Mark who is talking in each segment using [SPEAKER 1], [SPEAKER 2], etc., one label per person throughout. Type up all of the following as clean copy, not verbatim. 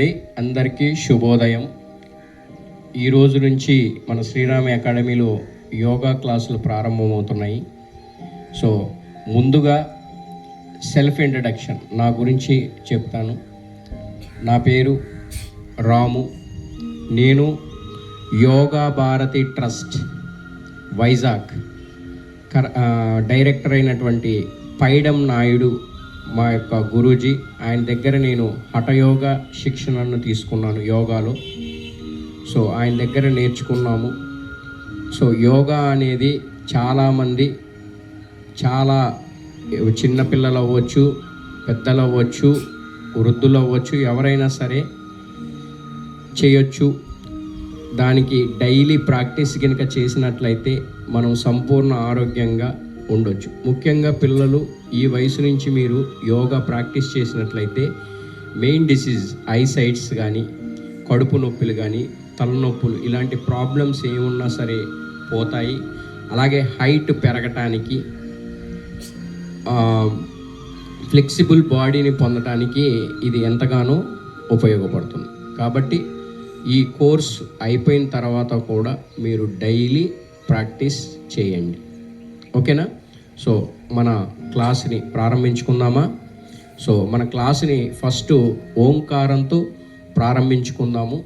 [SPEAKER 1] అందరికీ శుభోదయం. ఈరోజు నుంచి మన శ్రీరామ అకాడమీలో యోగా క్లాసులు ప్రారంభమవుతున్నాయి. సో ముందుగా సెల్ఫ్ ఇంట్రడక్షన్ నా గురించి చెప్తాను. నా పేరు రాము. నేను యోగా భారతి ట్రస్ట్ వైజాగ్ డైరెక్టర్ అయినటువంటి పైడం నాయుడు మా యొక్క గురూజీ, ఆయన దగ్గర నేను హఠయోగా శిక్షణను తీసుకున్నాను యోగాలో. సో ఆయన దగ్గర నేర్చుకున్నాము. సో యోగా అనేది చాలామంది చాలా చిన్నపిల్లలు అవ్వచ్చు, పెద్దలు అవ్వచ్చు, వృద్ధులు అవ్వచ్చు, ఎవరైనా సరే చేయొచ్చు. దానికి డైలీ ప్రాక్టీస్ కనుక చేసినట్లయితే మనం సంపూర్ణ ఆరోగ్యంగా ఉండొచ్చు. ముఖ్యంగా పిల్లలు ఈ వయసు నుంచి మీరు యోగా ప్రాక్టీస్ చేసినట్లయితే మెయిన్ డిసీజ్ ఐసైట్స్ కానీ, కడుపు నొప్పులు కానీ, తలనొప్పులు ఇలాంటి ప్రాబ్లమ్స్ ఏమున్నా సరే పోతాయి. అలాగే హైట్ పెరగటానికి, ఫ్లెక్సిబుల్ బాడీని పొందటానికి ఇది ఎంతగానో ఉపయోగపడుతుంది. కాబట్టి ఈ కోర్స్ అయిపోయిన తర్వాత కూడా మీరు డైలీ ప్రాక్టీస్ చేయండి. ఓకేనా? సో మన క్లాస్ని ప్రారంభించుకుందామా? సో మన క్లాస్ని ఫస్ట్ ఓంకారంతో ప్రారంభించుకుందాము.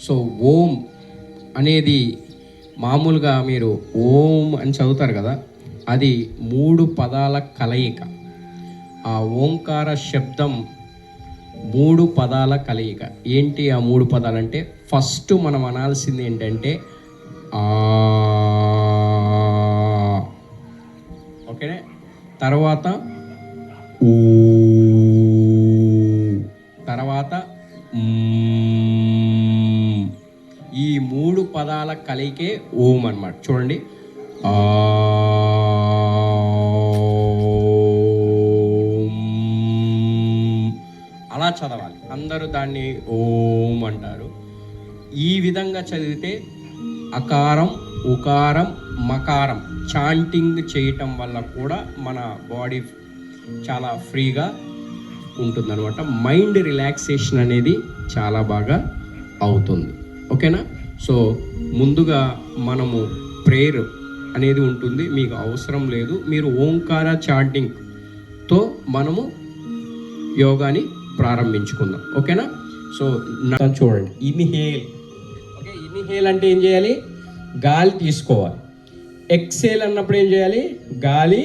[SPEAKER 1] సో ఓం అనేది మామూలుగా మీరు ఓం అని చదువుతారు కదా, అది 3 పదాల కలయిక. ఆ ఓంకార శబ్దం 3 పదాల కలయిక. ఏంటి ఆ 3 పదాలంటే, ఫస్ట్ మనం అనాల్సింది ఏంటంటే ఆ, ఓకేనే. తర్వాత ఊ, తర్వాత ఈ 3 పదాల కలయికే ఓం అన్నమాట. చూడండి, ఆ, అలా చదవాలి. అందరూ దాన్ని ఓం అంటారు. ఈ విధంగా చదివితే అకారం, ఉకారం, మకారం చాంటింగ్ చేయటం వల్ల కూడా మన బాడీ చాలా ఫ్రీగా ఉంటుందన్నమాట. మైండ్ రిలాక్సేషన్ అనేది చాలా బాగా అవుతుంది. ఓకేనా? సో ముందుగా మనము ప్రేయర్ అనేది ఉంటుంది, మీకు అవసరం లేదు. మీరు ఓంకార చాంటింగ్తో మనము యోగాని ప్రారంభించుకుందాం. ఓకేనా? సో చూడండి, ఇన్హేల్. ఓకే, ఇన్హేల్ అంటే ఏం చేయాలి? గాలి తీసుకోవాలి. ఎక్సేల్ అన్నప్పుడు ఏం చేయాలి? గాలి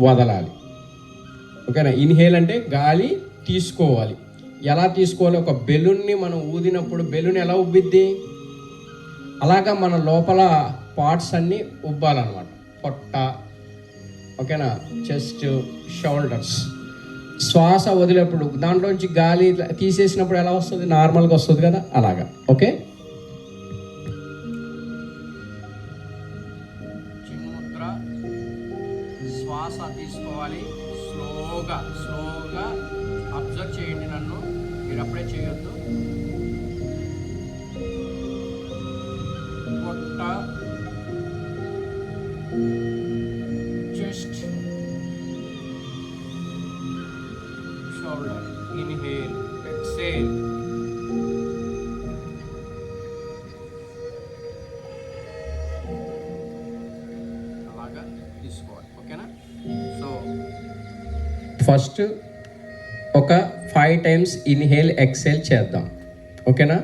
[SPEAKER 1] వదలాలి. ఓకేనా? ఇన్హేల్ అంటే గాలి తీసుకోవాలి. ఎలా తీసుకోవాలి? ఒక బెలూన్ని మనం ఊదినప్పుడు బెలూన్ ఎలా ఉబ్బిద్ది, అలాగా మన లోపల పార్ట్స్ అన్నీ ఉబ్బాలన్నమాట. పొట్ట, ఓకేనా, చెస్ట్, షోల్డర్స్. శ్వాస వదిలేప్పుడు దాంట్లోంచి గాలి తీసేసినప్పుడు ఎలా వస్తుంది? నార్మల్గా వస్తుంది కదా, అలాగా. ఓకే, చిన్ముద్ర. శ్వాస తీసుకోవాలి. స్లోగా అబ్జర్వ్ చేయండి నన్ను, మీరు అప్పుడే చేయొద్దు. పొట్ట, చెస్ట్, షోల్డర్. Inhale, exhale. అలాగా తీసుకోవాలి. ఓకేనా? సో ఫస్ట్ ఒక 5 టైమ్స్ ఇన్హేల్, ఎక్సేల్ చేద్దాం. ఓకేనా?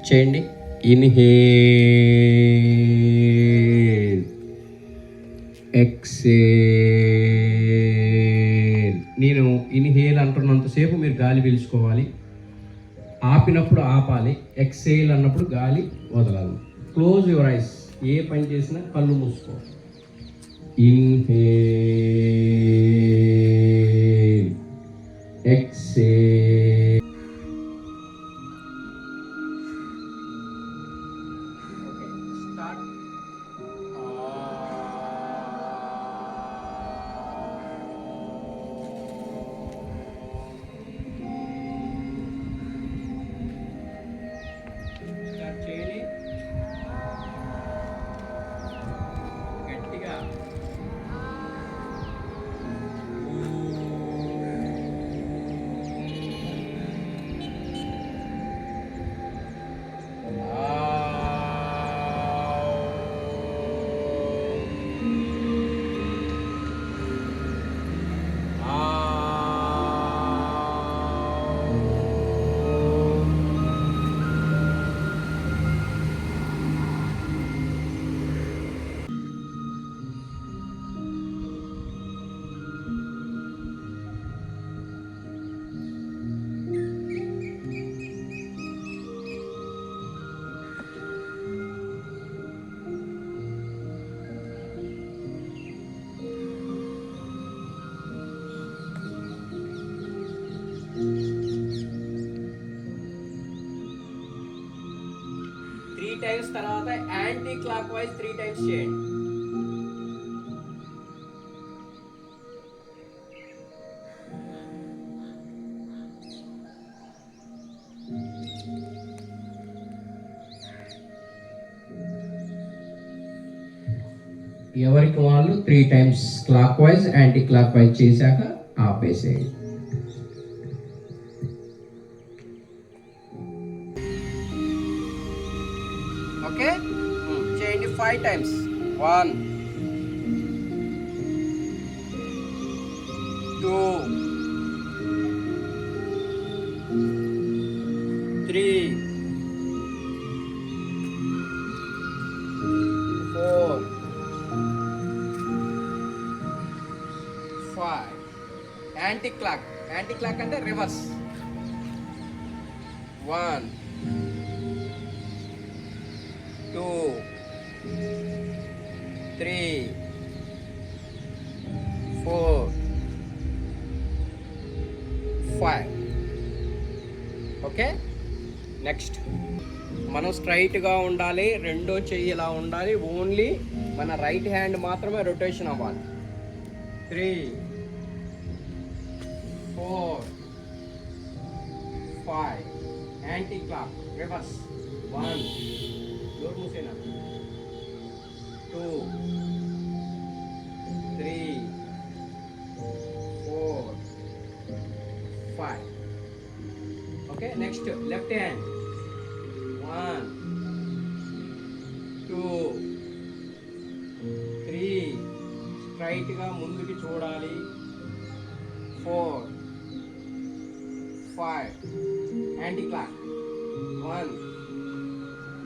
[SPEAKER 1] చేయండి. Inhale, exhale. నేను ఇన్హేల్ అంటున్నంతసేపు మీరు గాలి పీల్చుకోవాలి. ఆపినప్పుడు ఆపాలి. ఎక్సేల్ అన్నప్పుడు గాలి వదలాలి. Close your eyes. ఏ పని చేసినా కళ్ళు మూసుకోవాలి. Inhale, exhale. Okay, start. Start చేయాలి. గట్టిగా టైమ్స్, తర్వాత యాంటీ క్లాక్ వైజ్ 3 టైమ్స్ చేయండి. ఎవరికి వాళ్ళు 3 times clock wise anti clock wise చేశాక ఆపేసేయండి. ఓకే, చేయండి 5 టైమ్స్. 1 2 3 4 5. యాంటీ క్లాక్ అంటే రివర్స్. 1 2 3 4 5. ఓకే, నెక్స్ట్ మనం స్ట్రైట్గా ఉండాలి, రెండో చెయ్యి ఇలా ఉండాలి, ఓన్లీ మన రైట్ హ్యాండ్ మాత్రమే రొటేషన్ అవ్వాలి. 3 4 5. Anti clock reverse. 1 డోర్ మూసేనా. 2 3 4 5. Okay, next left hand. 1 2 3. స్ట్రైట్గా ముందుకి చూడాలి. 4 5. Anti clock. 1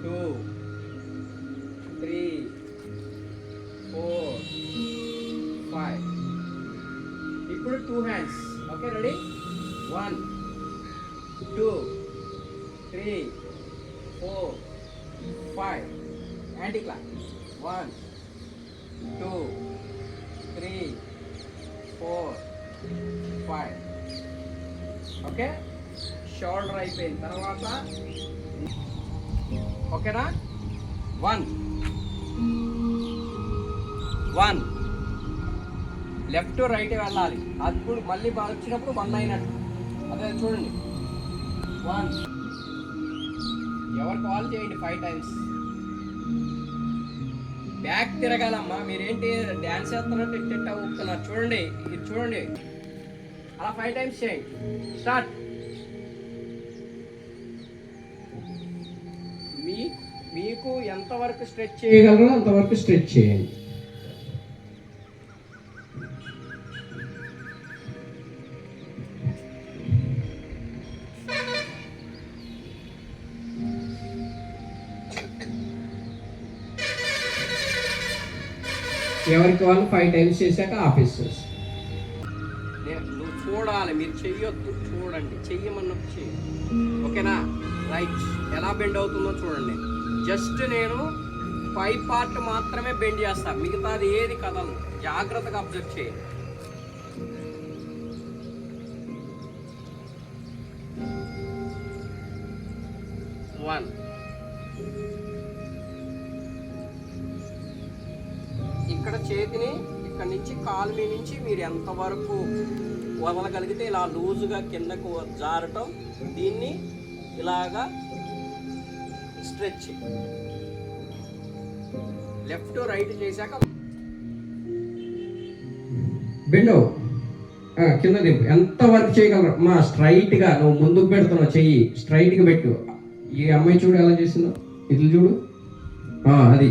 [SPEAKER 1] 2 3 4 5. ఇప్పుడు 2 hands. Okay, ready. 1 2 3 4 5. Anti clock. 1 2 3 4 5. Okay, shoulder అయిపోయిన తర్వాత ఓకేనా. 1 లెఫ్ట్ రైట్ వెళ్ళాలి. అప్పుడు మళ్ళీ వచ్చినప్పుడు 1 అయినట్టు. అదే చూడండి. 1 ఎవరికి వాళ్ళు చేయండి 5 టైమ్స్. బ్యాక్ తిరగాలమ్మా. మీరేంటి డ్యాన్స్ చేస్తున్నట్టు ఇట్ట ఊపుతున్నారు. చూడండి, ఇది చూడండి. అలా 5 టైమ్స్ చేయండి. స్టార్ట్. మీకు ఎంతవరకు స్ట్రెచ్ చేయగలరో అంతవరకు స్ట్రెచ్ చేయండి. ఎవరికి వాళ్ళు 5 టైమ్స్ చేశాక ఆపేస్తారు. నువ్వు చూడాలి, మీరు చెయ్యొద్దు. చూడండి, చెయ్యమన్నప్పుడు చెయ్యి. ఓకేనా. రైట్ ఎలా బెండ్ అవుతుందో చూడండి. జస్ట్ నేను 5 పార్ట్ మాత్రమే బెండ్ చేస్తాను, మిగతాది ఏది కదలు. జాగ్రత్తగా అబ్జర్వ్ చేయండి. 1 ఇక్కడ చేతిని ఇక్కడ నుంచి కాలు మీ నుంచి మీరు ఎంతవరకు వదలగలిగితే ఇలా లూజుగా కిందకు జారటం, దీన్ని ఇలాగా స్ట్రెచ్. లెఫ్ట్ రైట్ చేశాక బెండ్ కింద దింపు. ఎంత వర్క్ చేయగలరు మా. స్ట్రైట్గా నువ్వు ముందుకు పెడుతున్నావు, చెయ్యి స్ట్రైట్గా పెట్టు. ఈ అమ్మాయి చూడు ఎలా చేసిందో, ఇట్లా చూడు. అది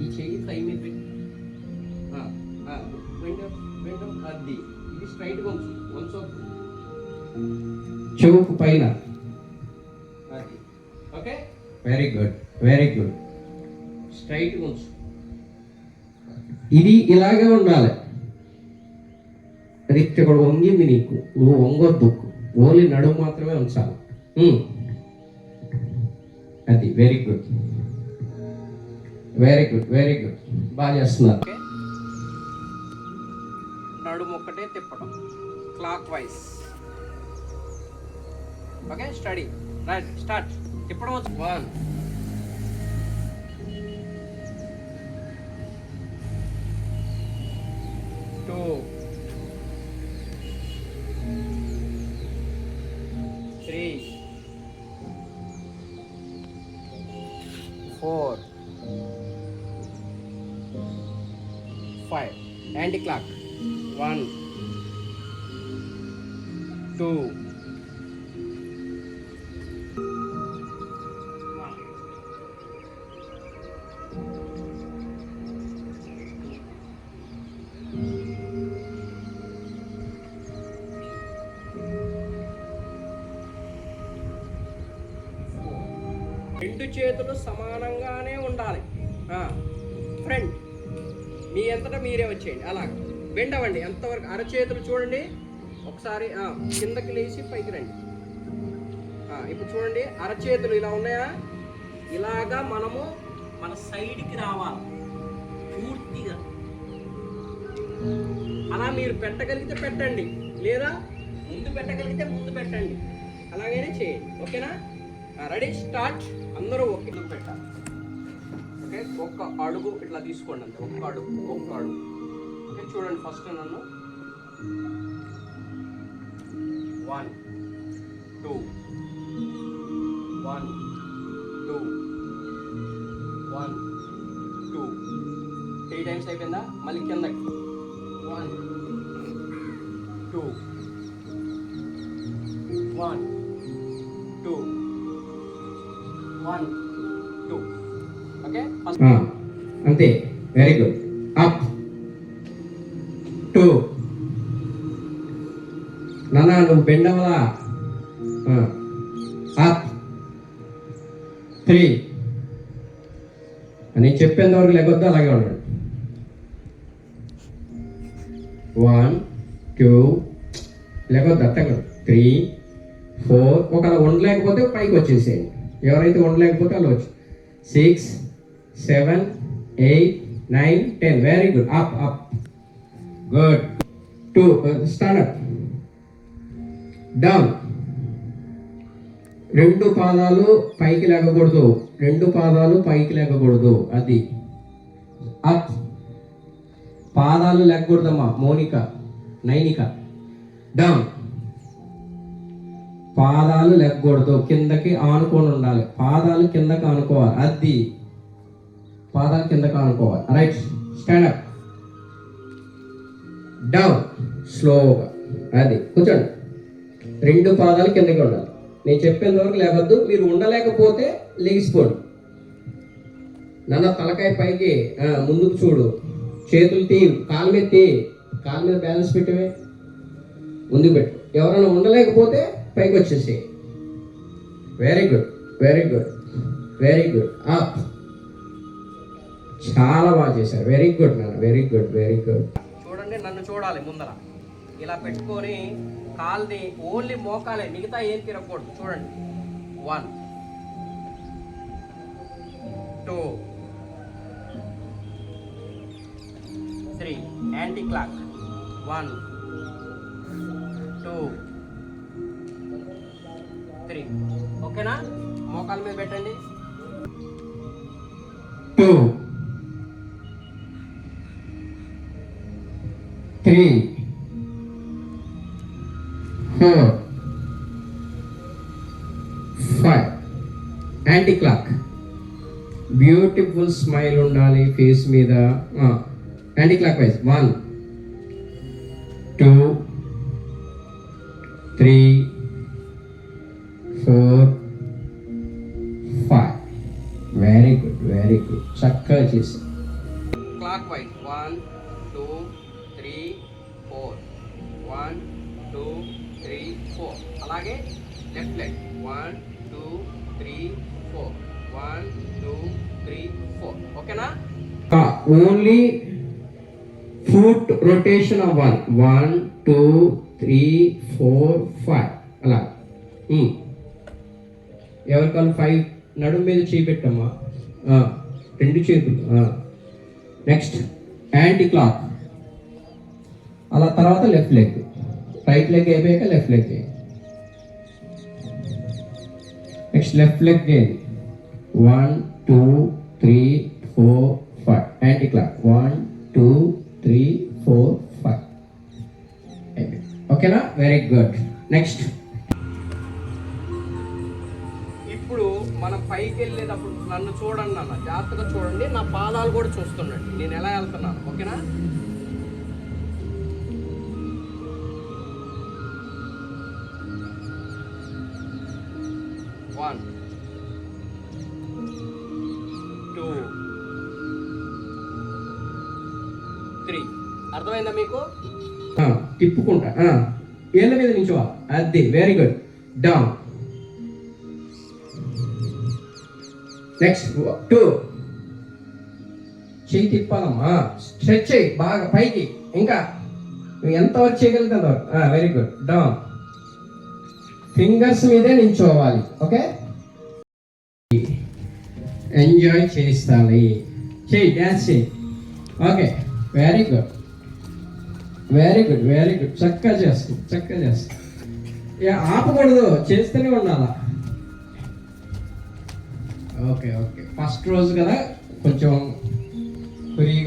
[SPEAKER 1] ఈ చెయ్యి టైం అది ఇది స్ట్రైట్గా ఉంచు. చెవుకు పైన. అది okay, very good, very good. స్ట్రైట్గా ఉంచు. ఇది ఇలాగే ఉండాలి. అది ఇక్కడ వంగింది నీకు, నువ్వు వంగొద్దు. ఓన్లీ నడుము మాత్రమే ఉంచాలి. అది very good, very good, very good. బాగా చేస్తున్నారు. నడుము ఒక్కటే తిప్పడం clock wise. Okay, study right. Start. తిప్పడం వచ్చు. 1 2 3 4 5. Anti clock. 1 2 రెండు చేతులు సమానంగానే ఉండాలి. ఫ్రంట్ మీ అంతటా మీరే వచ్చేయండి. అలా బెండ్ అవ్వండి. ఎంతవరకు అరచేతులు చూడండి ఒకసారి. కిందకి లేచి పైకి రండి. ఇప్పుడు చూడండి, అరచేతులు ఇలా ఉన్నాయా? ఇలాగా మనము మన సైడ్కి రావాలి పూర్తిగా. అలా మీరు పెట్టగలిగితే పెట్టండి, లేదా ముందు పెట్టగలిగితే ముందు పెట్టండి. అలాగైనా చేయండి. ఓకేనా? Ready, start. అందరూ ఒకే పెట్టాలి. ఓకే, ఒక్క అడుగు ఇట్లా తీసుకోండి. అంతే, ఒక్క అడుగు. ఓకే, చూడండి. ఫస్ట్ నన్ను 1 2 1 2 1 2 3 టైమ్స్ అయిపోయిందా? మళ్ళీ కిందకి 1 2 1 2 1 2. ఓకే, అంతే. Very good. అప్ 2. నాన్న నువ్వు బెండ్ అవ్వలా. అప్ 3. అని చెప్పేంత వరకు లేకొద్దు, అలాగే ఉండండి. 1 2 లేకపోతే అట్టగా 3 4. ఒకవేళ ఉండలేకపోతే పైకి వచ్చేసేయండి. ఎవరైతే ఉండలేకపోతే అలా వచ్చి 6 7 8 9 10. Very good. Up up. Good. 2 stand up. Down. 2 పాదాలు పైకి లేకకూడదు. 2 పాదాలు పైకి లేకకూడదు. అది అప్. పాదాలు లేకకూడదమ్మా. మౌనిక, నైనిక. డౌన్. పాదాలు లేకకూడదు. కిందకి ఆనుకొని ఉండాలి. పాదాలు కిందకి ఆనుకోవాలి. అది పాదాలు కిందకి ఆనుకోవాలి. రైట్. Stand up. డౌన్. స్లోగా. అది కూర్చోండి. 2 పాదాలు కిందకి ఉండాలి. నేను చెప్పేంత వరకు లేవద్దు. మీరు ఉండలేకపోతే లెగిసిపోండి. నన్న తలకాయ పైకి, ముందుకు చూడు. చేతులు తీ, కాలు మీద తీ. కాలు మీద బ్యాలెన్స్ పెట్టవే, ముందుకు పెట్టు. ఎవరైనా ఉండలేకపోతే పైకి వచ్చేసి. Very good, very good, very good. Up. చాలా బాగా చేశారు. వెరీ గుడ్ నాన్న, వెరీ గుడ్, వెరీ గుడ్. చూడండి, నన్ను చూడాలి ముందర. ఇలా పెట్టుకొని కాల్ని ఓన్లీ మోకాలే, మిగతా ఏం తిరగకూడదు. చూడండి. 1 2 3. Anti clock. 1 2 3. ఓకేనా? మోకాల మీద పెట్టండి. 2 3 4 5. Anti clock. బ్యూటిఫుల్ స్మైల్ ఉండాలి ఫేస్ మీద. Anti clock wise. 1 2 3 4 5. Very good, very good. చక్కగా చేసి. Clock wise. 1 2 3 4. 1 2 3 4. అలాగే లెఫ్ట్ లెగ్. 1 2 3 4. 1 2 3 4. ఓకేనా? Only foot rotation of 1 1 2 3 4 5. అలా. ఎవరికాలు 5. నడుము మీద చేపెట్టమ్మా. 2 చేతులు. Next anti clock. అలా తర్వాత లెఫ్ట్ లెగ్. రైట్ లెగ్ అయిపోయాక left leg. Next left leg gain 1 2 3 4 5 anti clock 1 2 3 4 5. ఓకేనా, వెరీ గుడ్. నెక్స్ట్ ఇప్పుడు మనం పైకి వెళ్ళేటప్పుడు నన్ను చూడండి అన్న, జాగ్రత్తగా చూడండి, నా పాదాలు కూడా చూస్తుండండి నేను ఎలా వెళ్తున్నాను. ఓకేనా, 1 2 3. అర్థమైందా మీకు? తిప్పుకుంటా, ఏళ్ళ మీద నించోవా, అది వెరీ గుడ్. డౌన్. నెక్స్ట్ 2. చెయ్యి తిప్పాలమ్మా, స్ట్రెచ్ చేయి బాగా పైకి, ఇంకా నువ్వు ఎంతవరకు చేయగలిగితే అంతవరకు. Very good. డౌన్. ఫింగర్స్ మీదే నించోవాలి. ఓకే, ఎంజాయ్ చేస్తాలి, చెయ్యి, డ్యాన్స్ చెయ్యి. Okay, very good, very good, very good. చక్కగా చేస్తాం, చక్కగా చేస్తాం. ఆపకూడదు, చేస్తూనే ఉండాలా. ఓకే ఓకే, ఫస్ట్ రోజు కదా కొంచెం ఫ్రీగా